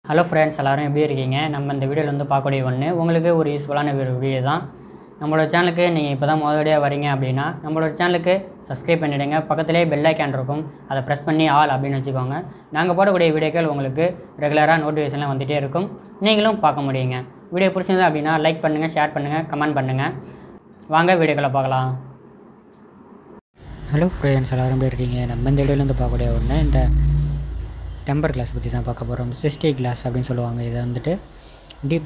Hello friends, எல்லோரும் எப்படி இருக்கீங்க? நம்ம இந்த வீடியோவில் வந்து பார்க்கக்கூடிய ஒன்று உங்களுக்கு ஒரு யூஸ்ஃபுல்லான ஒரு வீடியோ தான். நம்மளோட சேனலுக்கு நீங்கள் இப்போ தான் முதலடியாக வரீங்க அப்படின்னா நம்மளோட சேனலுக்கு சப்ஸ்கிரைப் பண்ணிவிடுங்க. பக்கத்திலே பெல் ஐக்கான் இருக்கும், அதை ப்ரெஸ் பண்ணி ஆல் அப்படின்னு வச்சுக்கோங்க. நாங்கள் போடக்கூடிய வீடியோக்கள் உங்களுக்கு ரெகுலராக நோட்டிஃபிகேஷன்லாம் வந்துகிட்டே இருக்கும், நீங்களும் பார்க்க முடியுங்க. வீடியோ பிடிச்சிருந்தா அப்படின்னா லைக் பண்ணுங்கள், ஷேர் பண்ணுங்கள், கமெண்ட் பண்ணுங்கள். வாங்க வீடியோக்களை பார்க்கலாம். ஹலோ ஃப்ரெண்ட்ஸ், எல்லோரும் எப்படி இருக்கீங்க? நம்ம இந்த வீடியோவில் வந்து பார்க்கக்கூடிய ஒன்று இந்த டெம்பர் கிளாஸ் பற்றி தான் பார்க்க போகிறோம். 60 கிளாஸ் அப்படின்னு சொல்லுவாங்க. இதை வந்துட்டு D+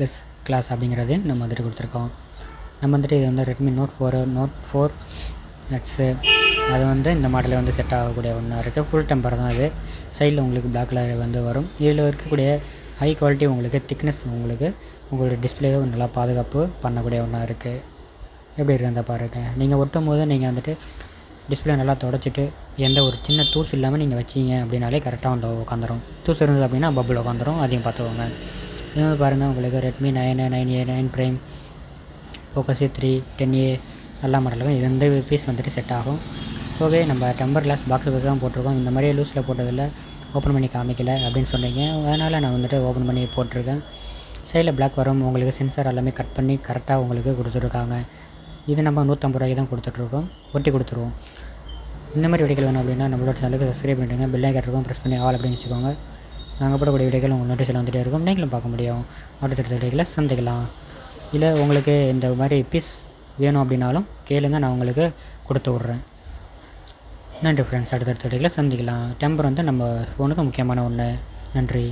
கிளாஸ் அப்படிங்கிறது நம்ம வந்துட்டு கொடுத்துருக்கோம். நம்ம வந்துட்டு இது வந்து ரெட்மி நோட் 4 நட்ஸு அது வந்து இந்த மாடலில் வந்து செட் ஆகக்கூடிய ஒன்றா இருக்குது. ஃபுல் டெம்பர் தான் இது. சைடில் உங்களுக்கு பிளாக் கலர் வந்து வரும். இதில் இருக்கக்கூடிய ஹை குவாலிட்டி உங்களுக்கு திக்னஸ் உங்களுக்கு உங்களுடைய டிஸ்பிளேவை நல்லா பாதுகாப்பு பண்ணக்கூடிய ஒன்றா இருக்குது. எப்படி இருக்குது அந்த பாருங்கள். நீங்கள் ஒட்டும் போது நீங்கள் வந்துட்டு டிஸ்பிளே நல்லா தொடச்சிட்டு எந்த ஒரு சின்ன தூசு இல்லாமல் நீங்கள் வச்சிங்க அப்படின்னாலே கரெக்டாக வந்து உட்காந்துரும். தூசு இருந்தது அப்படின்னா பபுள் உட்காந்துரும், அதையும் பார்த்துக்கோங்க. இது வந்து பாருங்கள், உங்களுக்கு Redmi 9, 9A, 9 Prime, Focus A3, 10A எல்லா மாடலுக்கும் இது இந்த பீஸ் வந்துட்டு செட் ஆகும். ஓகே, நம்ம டெம்பர் கிளாஸ் பாக்ஸ் தான் போட்டிருக்கோம். இந்த மாதிரியே லூஸில் போட்டதில் ஓப்பன் பண்ணி காமிக்கலை அப்படின்னு சொன்னீங்க, அதனால் நான் வந்துட்டு ஓப்பன் பண்ணி போட்டிருக்கேன். சைடில் பிளாக் வரும். உங்களுக்கு சென்சார் எல்லாமே கட் பண்ணி கரெக்டாக உங்களுக்கு கொடுத்துருக்காங்க. இது நம்ம 150 ரூபாய்க்கு தான் கொடுத்துட்ருக்கோம், ஒட்டி கொடுத்துருவோம். இந்த மாதிரி வீடியோக்கள் வேணும் அப்படின்னா நம்மளோட சேனலுக்கு சப்ஸ்கிரைப் பண்ணிவிடுங்க. பெல் ஐக்கான் இருக்கும், ப்ரெஸ் பண்ணி ஆல் அப்படின்னு வச்சுக்கோங்க. நாங்கள் போடக்கூடிய வீடியோக்கள் உங்கள் நோட்டீஸில் வந்துகிட்டே இருக்கும், நீங்களும் பார்க்க முடியும். அடுத்தடுத்த வீடியோக்களை சந்திக்கலாம். இல்லை உங்களுக்கு இந்த மாதிரி பீஸ் வேணும் அப்படின்னாலும் கேளுங்க, நான் உங்களுக்கு கொடுத்து விட்றேன். நன்றி ஃப்ரெண்ட்ஸ், அடுத்தடுத்த வீடியோக்களை சந்திக்கலாம். டெம்பர் வந்து நம்ம ஃபோனுக்கு முக்கியமான ஒன்று. நன்றி.